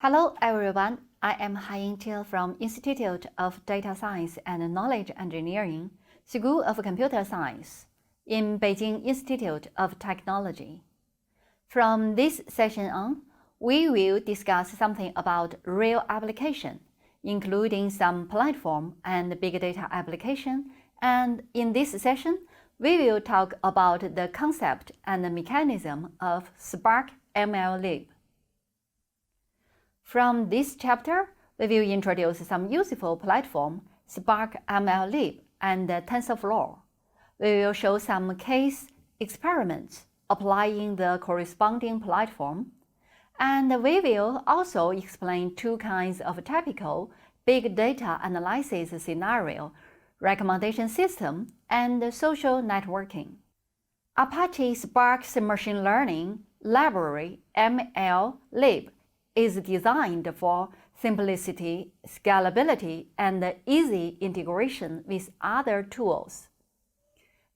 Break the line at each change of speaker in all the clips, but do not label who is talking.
Hello everyone, I am Haiying Tian from Institute of Data Science and Knowledge Engineering, School of Computer Science, in Beijing Institute of Technology. From this session on, we will discuss something about real application, including some platform and big data application, and in this session, we will talk about the concept and the mechanism of Spark MLlib. From this chapter, we will introduce some useful platform, Spark MLlib and TensorFlow. We will show some case experiments applying the corresponding platform, and we will also explain two kinds of typical big data analysis scenario, recommendation system, and social networking. Apache Spark's machine learning library MLlib is designed for simplicity, scalability, and easy integration with other tools.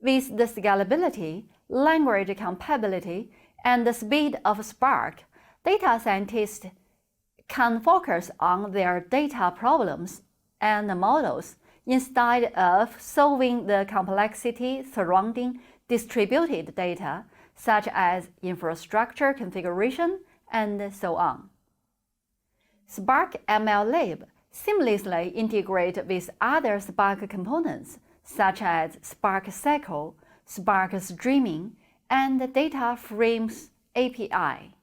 With the scalability, language compatibility, and the speed of Spark, data scientists can focus on their data problems and models instead of solving the complexity surrounding distributed data, such as infrastructure configuration and so on. Spark MLlib seamlessly integrates with other Spark components, such as Spark Cycle, Spark Streaming, and Data Frames API.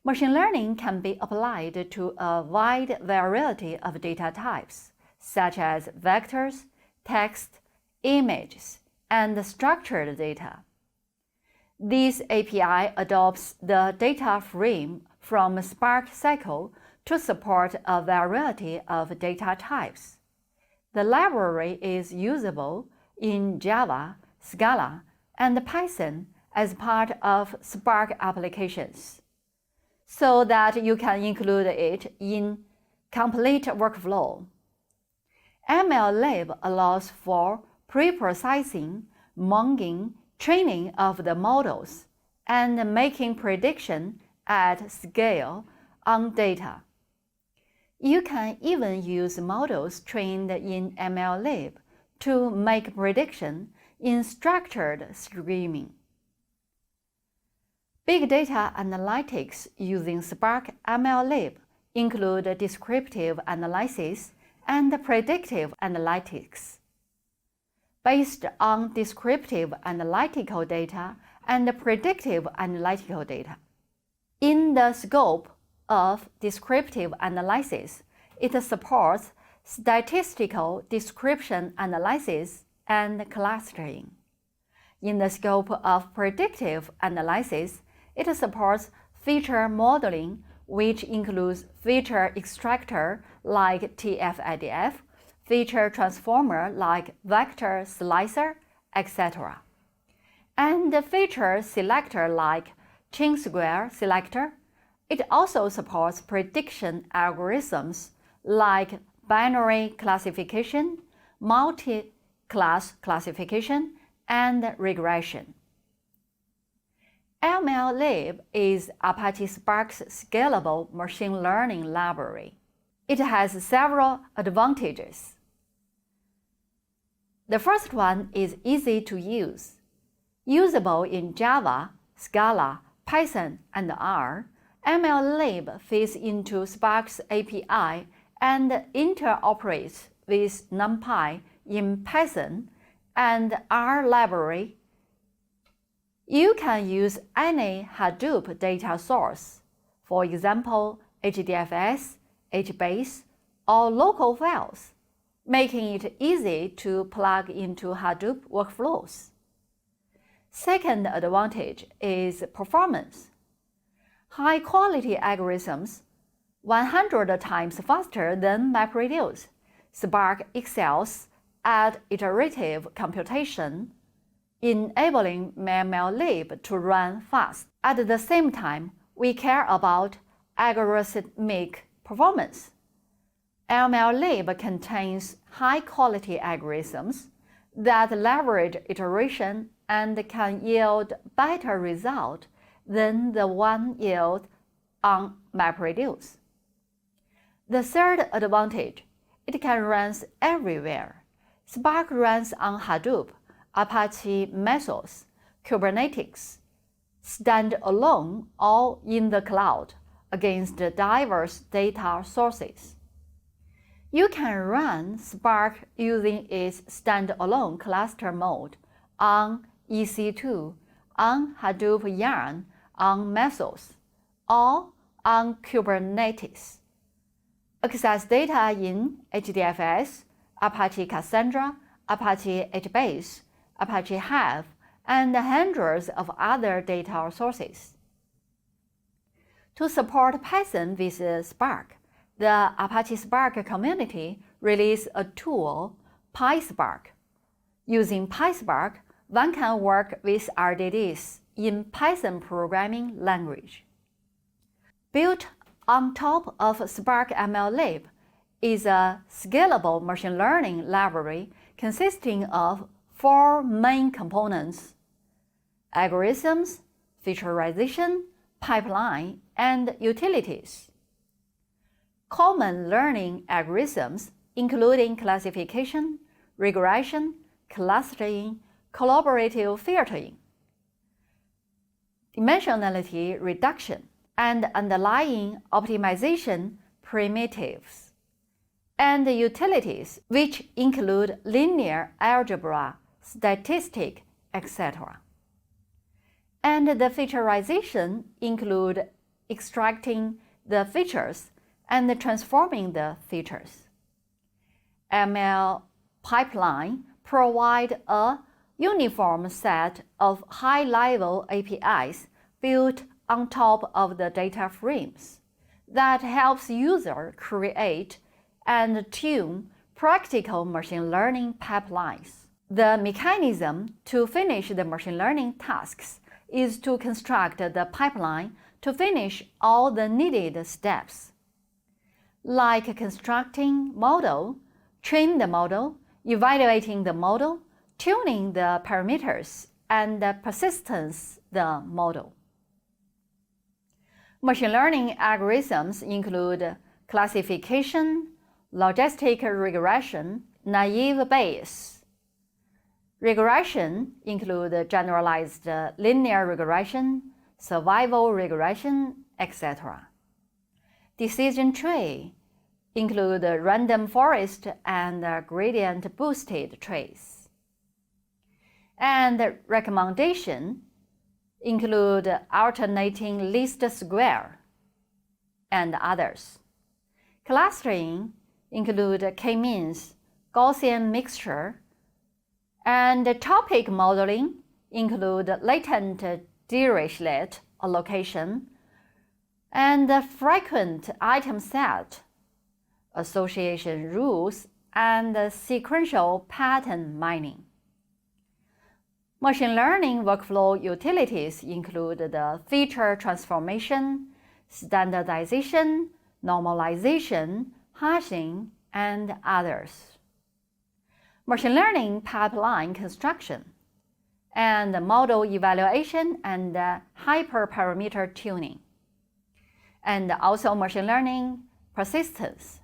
Machine learning can be applied to a wide variety of data types, such as vectors, text, images, and structured data. This API adopts the data frame from Spark Cycle to support a variety of data types. The library is usable in Java, Scala, and Python as part of Spark applications, so that you can include it in complete workflow. MLlib allows for pre-processing, munging, training of the models, and making prediction at scale on data. You can even use models trained in MLlib to make prediction in structured streaming. Big data analytics using Spark MLlib include descriptive analysis and predictive analytics. Based on descriptive analytical data and predictive analytical data. In the scope of descriptive analysis, it supports statistical description analysis and clustering. In the scope of predictive analysis, it supports feature modeling, which includes feature extractor like TF-IDF, feature transformer like vector slicer, etc., and the feature selector like Chi-square selector. It also supports prediction algorithms like binary classification, multi-class classification, and regression. MLlib is Apache Spark's scalable machine learning library. It has several advantages. The first one is easy to use. Usable in Java, Scala, Python, and R, MLlib fits into Spark's API and interoperates with NumPy in Python and R library. You can use any Hadoop data source, for example, HDFS, HBase, or local files, making it easy to plug into Hadoop workflows. Second advantage is performance. High-quality algorithms, 100 times faster than MapReduce, Spark excels at iterative computation, enabling MLlib to run fast. At the same time, we care about algorithmic performance. MLlib contains high-quality algorithms that leverage iteration and can yield better result than the one yield on MapReduce. The third advantage, it can run everywhere. Spark runs on Hadoop, Apache Mesos, Kubernetes, standalone or in the cloud against diverse data sources. You can run Spark using its standalone cluster mode on EC2, on Hadoop Yarn, on Mesos, or on Kubernetes. Access data in HDFS, Apache Cassandra, Apache HBase, Apache Hive, and hundreds of other data sources. To support Python with Spark, the Apache Spark community released a tool, PySpark. Using PySpark, one can work with RDDs in Python programming language. Built on top of Spark MLlib is a scalable machine learning library consisting of 4 main components: algorithms, featureization, pipeline, and utilities. Common learning algorithms, including classification, regression, clustering, collaborative filtering, dimensionality reduction, and underlying optimization primitives, and utilities, which include linear algebra, statistics, etc. And the featureization include extracting the features and transforming the features. ML pipeline provide a uniform set of high-level APIs built on top of the data frames that helps users create and tune practical machine learning pipelines. The mechanism to finish the machine learning tasks is to construct the pipeline to finish all the needed steps, like constructing model, train the model, evaluating the model, tuning the parameters, and persistence the model. Machine learning algorithms include classification, logistic regression, naive Bayes. Regression include generalized linear regression, survival regression, etc. Decision tree include random forest and gradient boosted trees. And recommendation include alternating least square and others. Clustering include k-means, Gaussian mixture, and topic modeling include latent dirichlet allocation and frequent item set, association rules, and sequential pattern mining. Machine learning workflow utilities include the feature transformation, standardization, normalization, hashing, and others. Machine learning pipeline construction, and model evaluation and hyperparameter tuning, and also machine learning persistence,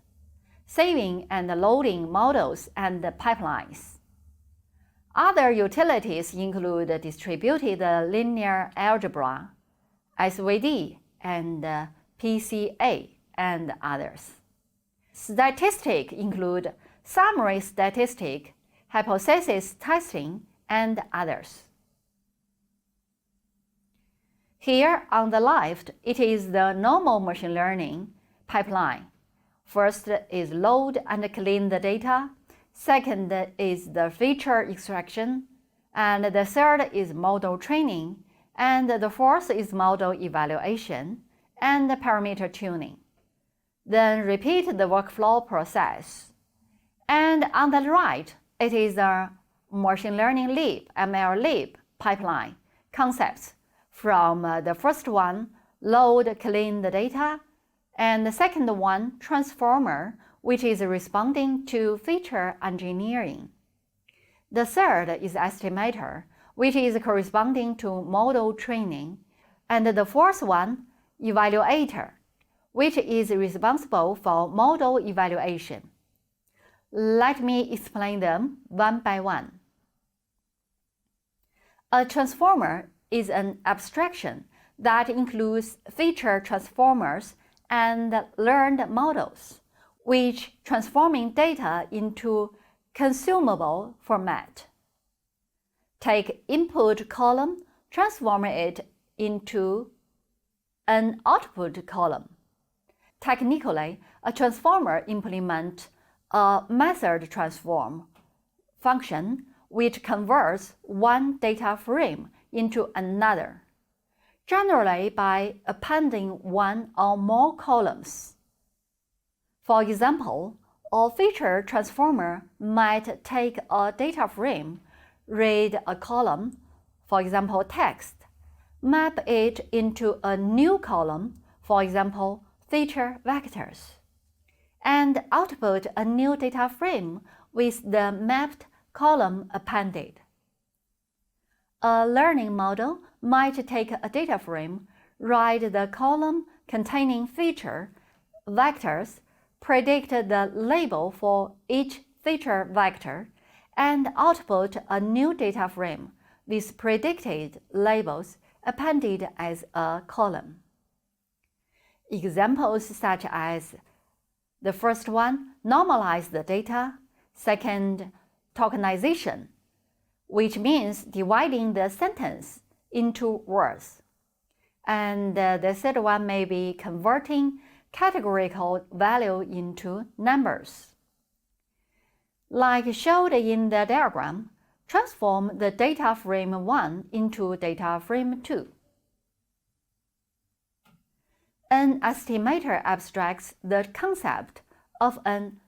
saving and loading models and pipelines. Other utilities include distributed linear algebra, SVD, and PCA, and others. Statistics include summary statistic, hypothesis testing, and others. Here on the left, it is the normal machine learning pipeline. First is load and clean the data. Second is the feature extraction. And the third is model training. And the fourth is model evaluation and parameter tuning. Then repeat the workflow process. And on the right, it is a machine learning lib, MLlib pipeline concepts. From the first one, load, clean the data, and the second one, transformer, which is responding to feature engineering. The third is estimator, which is corresponding to model training, and the fourth one, evaluator, which is responsible for model evaluation. Let me explain them one by one. A transformer is an abstraction that includes feature transformers and learned models, which transforming data into consumable format. Take input column, transform it into an output column. Technically, a transformer implements a method transform function which converts one data frame into another, generally by appending one or more columns. For example, a feature transformer might take a data frame, read a column, for example text, map it into a new column, for example feature vectors, and output a new data frame with the mapped column appended. A learning model might take a data frame, write the column containing feature vectors, predict the label for each feature vector, and output a new data frame with predicted labels appended as a column. Examples such as the first one, normalize the data. Second, tokenization, which means dividing the sentence into words. And the third one may be converting categorical value into numbers. Like showed in the diagram, transform the data frame 1 into data frame 2. An estimator abstracts the concept of an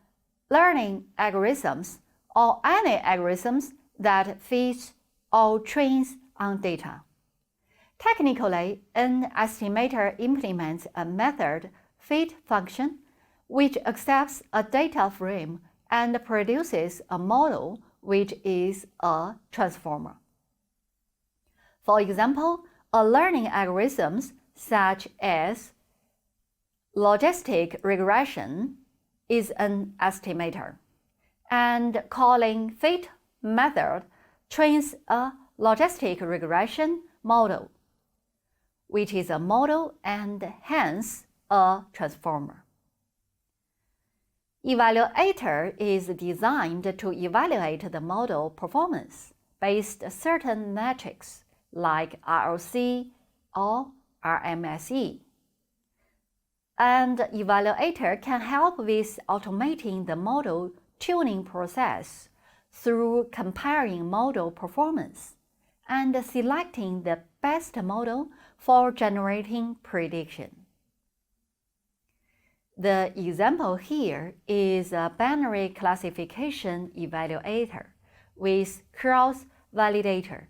learning algorithms or any algorithms that feeds or trains on data. Technically, an estimator implements a method feed function which accepts a data frame and produces a model which is a transformer. For example, a learning algorithms such as logistic regression is an estimator, and calling fit method trains a logistic regression model, which is a model and hence a transformer. Evaluator is designed to evaluate the model performance based on certain metrics like ROC or RMSE. And evaluator can help with automating the model tuning process through comparing model performance and selecting the best model for generating prediction. The example here is a binary classification evaluator with cross-validator.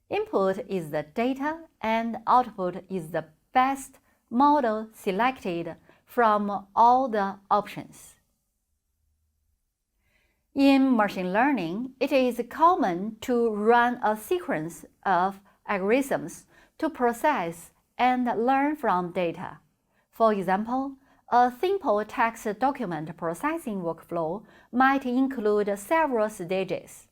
Input is the data and output is the best model selected from all the options. In machine learning, it is common to run a sequence of algorithms to process and learn from data. For example, a simple text document processing workflow might include several stages.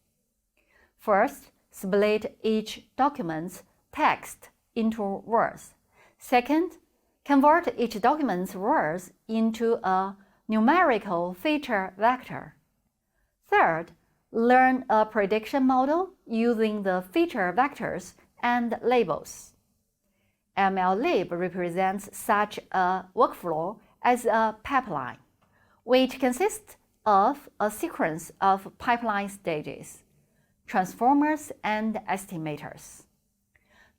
First, split each document's text into words. Second, convert each document's words into a numerical feature vector. Third, learn a prediction model using the feature vectors and labels. MLlib represents such a workflow as a pipeline, which consists of a sequence of pipeline stages, transformers and estimators,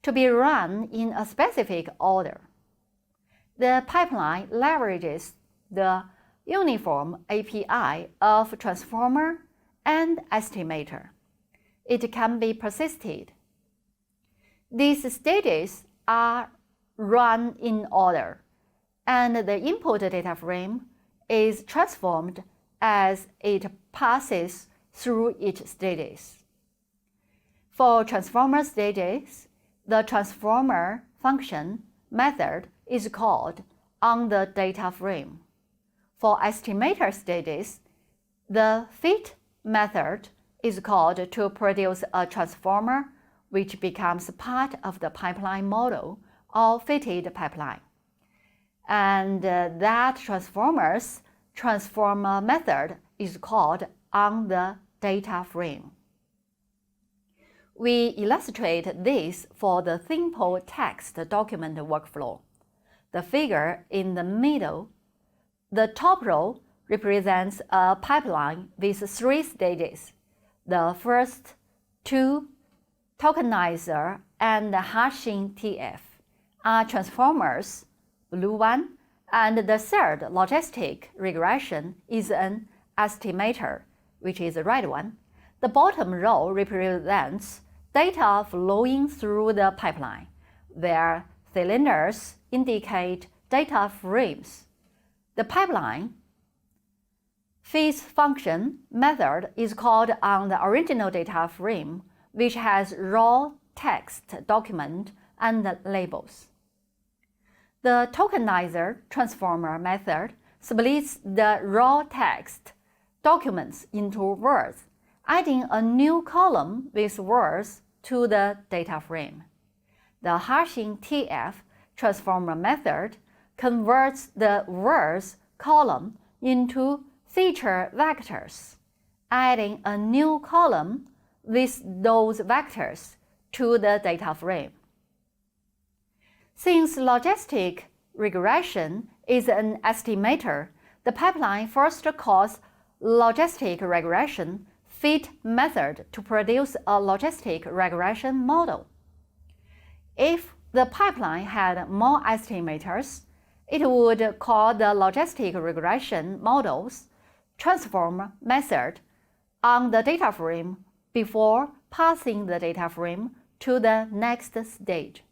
to be run in a specific order. The pipeline leverages the uniform API of transformer and estimator. It can be persisted. These stages are run in order, and the input data frame is transformed as it passes through each stages. For transformer stages, the transformer function method is called on the data frame. For estimator stages, the fit method is called to produce a transformer which becomes part of the pipeline model or fitted pipeline. And that transformer method is called on the data frame. We illustrate this for the simple text document workflow. The figure in the middle, the top row, represents a pipeline with 3 stages. The first 2, tokenizer and hashing TF, are transformers, blue one, and the third logistic regression is an estimator, which is the red one. The bottom row represents data flowing through the pipeline, where cylinders indicate data frames. The pipeline fits function method is called on the original data frame, which has raw text document and labels. The tokenizer transformer method splits the raw text documents into words, adding a new column with words to the data frame. The hashing TF transformer method converts the words column into feature vectors, adding a new column with those vectors to the data frame. Since logistic regression is an estimator, the pipeline first calls logistic regression fit method to produce a logistic regression model. If the pipeline had more estimators, it would call the logistic regression model's transform method on the data frame before passing the data frame to the next stage.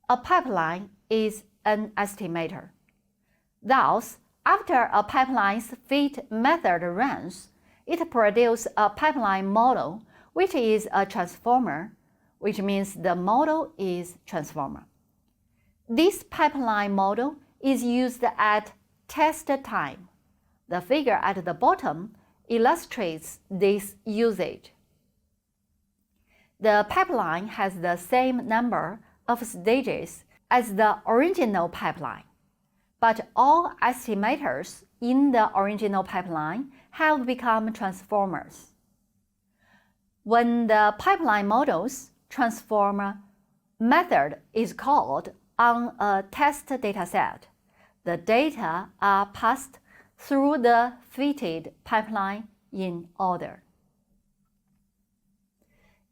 A pipeline is an estimator. Thus, after a pipeline's fit method runs, it produces a pipeline model, which is a transformer, which means the model is transformer. This pipeline model is used at test time. The figure at the bottom illustrates this usage. The pipeline has the same number of stages as the original pipeline, but all estimators in the original pipeline have become transformers. When the pipeline model's transformer method is called on a test dataset, the data are passed through the fitted pipeline in order.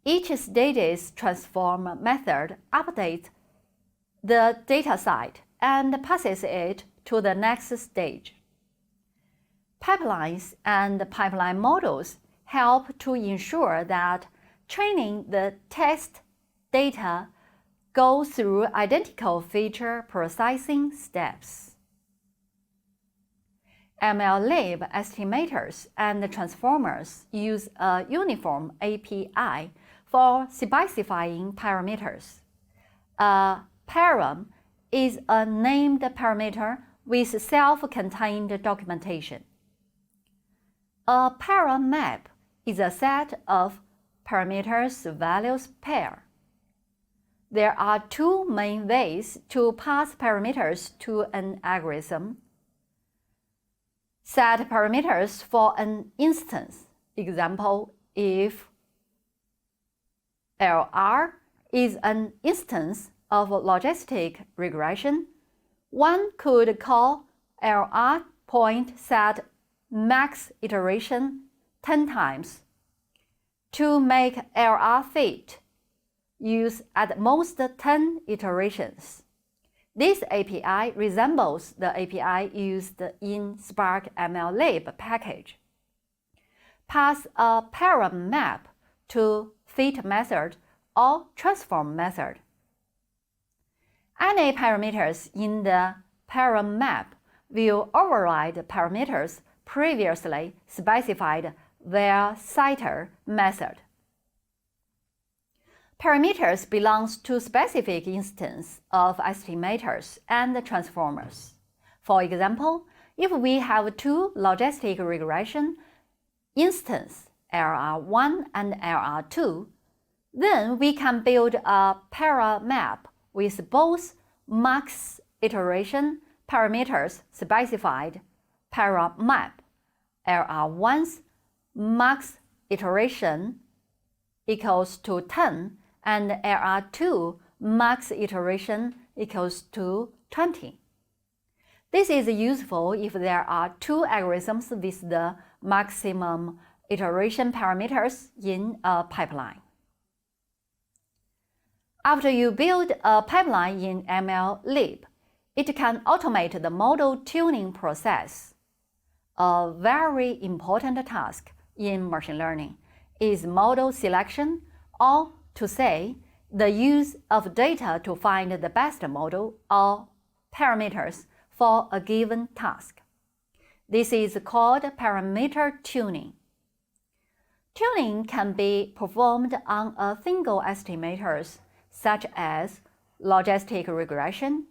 Each stage's transform method updates the dataset and passes it to the next stage. Pipelines and pipeline models help to ensure that training the test data go through identical feature processing steps. MLlib estimators and transformers use a uniform API for specifying parameters. A param is a named parameter with self-contained documentation. A param map is a set of parameters values pair. There are 2 main ways to pass parameters to an algorithm. Set parameters for an instance. Example, if LR is an instance of logistic regression, one could call LR.set max iteration 10 times. To make LR fit, use at most 10 iterations. This API resembles the API used in Spark MLlib package. Pass a param map to fit method or transform method. Any parameters in the param map will override parameters previously specified via citer method. Parameters belongs to specific instance of estimators and transformers. For example, if we have two logistic regression instances, LR1 and LR2, then we can build a paramap with both max iteration parameters specified. Paramap LR1's max iteration equals to 10 and LR2 max iteration equals to 20. This is useful if there are two algorithms with the maximum iteration parameters in a pipeline. After you build a pipeline in MLlib, it can automate the model tuning process. A very important task in machine learning is model selection, or to say, the use of data to find the best model or parameters for a given task. This is called parameter tuning. Tuning can be performed on a single estimators, such as logistic regression,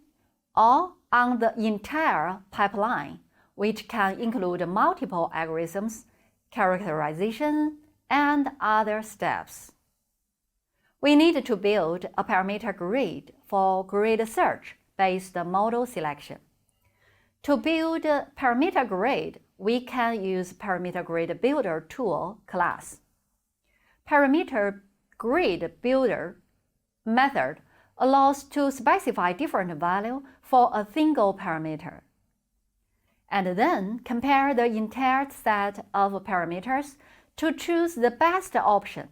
or on the entire pipeline, which can include multiple algorithms, characterization, and other steps. We need to build a parameter grid for grid search-based model selection. To build a parameter grid, we can use Parameter Grid Builder tool class. Parameter Grid Builder method allows to specify different values for a single parameter, and then compare the entire set of parameters to choose the best option,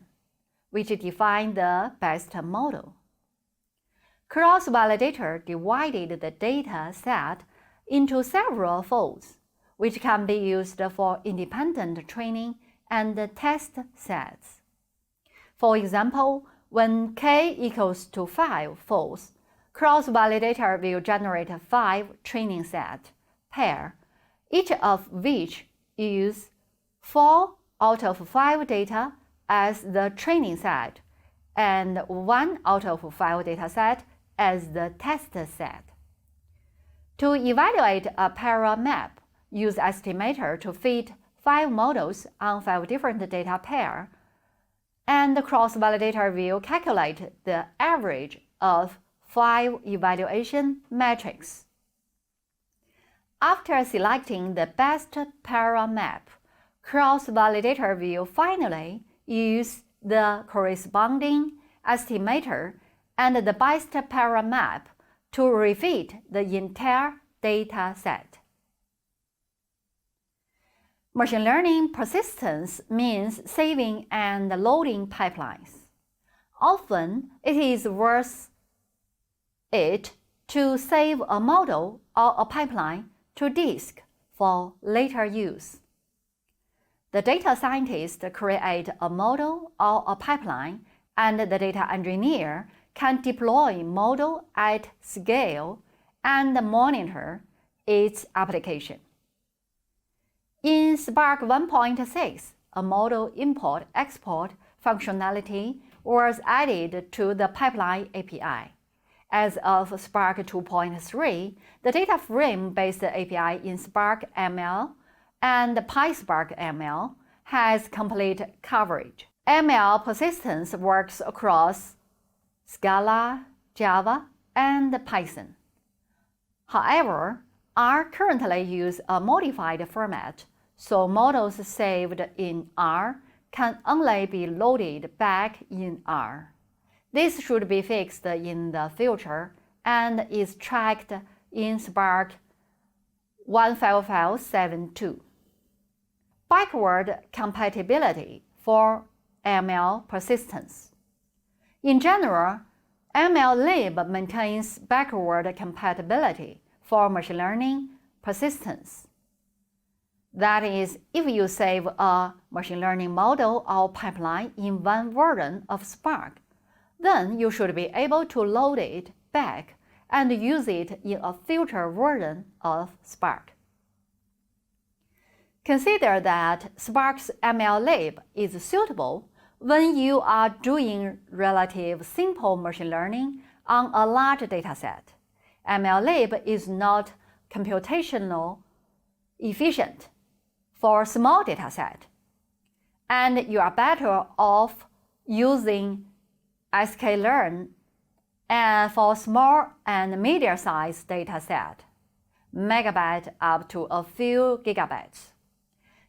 which defines the best model. Cross-validator divided the data set into several folds, which can be used for independent training and test sets. For example, when k equals to 5 folds, cross-validator will generate 5 training set pair, each of which use 4 out of 5 data as the training set and 1 out of 5 data set as the test set. To evaluate a paramap, use estimator to fit 5 models on 5 different data pairs, and the cross-validator will calculate the average of 5 evaluation metrics. After selecting the best paramap, cross-validator will finally use the corresponding estimator and the best paramap to refit the entire data set. Machine learning persistence means saving and loading pipelines. Often, it is worth it to save a model or a pipeline to disk for later use. The data scientist creates a model or a pipeline, and the data engineer can deploy model at scale and monitor its application. In Spark 1.6, a model import-export functionality was added to the pipeline API. As of Spark 2.3, the data frame-based API in Spark ML and PySpark ML has complete coverage. ML persistence works across Scala, Java, and Python. However, R currently uses a modified format, so models saved in R can only be loaded back in R. This should be fixed in the future and is tracked in Spark 15572. Backward compatibility for ML persistence. In general, MLlib maintains backward compatibility for machine learning persistence. That is, if you save a machine learning model or pipeline in one version of Spark, then you should be able to load it back and use it in a future version of Spark. Consider that Spark's MLlib is suitable when you are doing relative simple machine learning on a large dataset, MLlib is not computational efficient for a small dataset, and you are better off using sklearn for small and medium-sized dataset, megabyte up to a few gigabytes.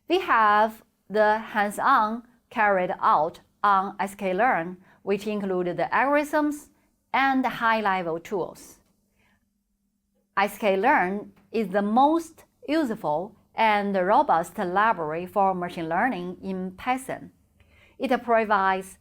We have the hands-on carried out on sklearn, which include the algorithms and high-level tools. sklearn is the most useful and robust library for machine learning in Python. It provides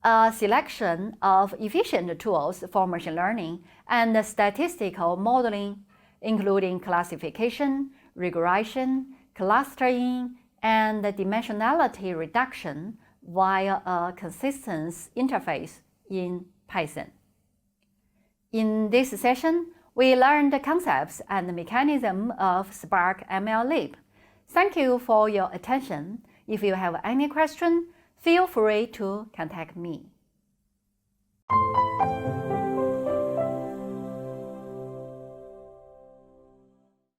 a selection of efficient tools for machine learning and statistical modeling, including classification, regression, clustering, and dimensionality reduction via a consistent interface in Python. In this session, we learned the concepts and the mechanism of Spark MLlib. Thank you for your attention. If you have any question, feel free to contact me.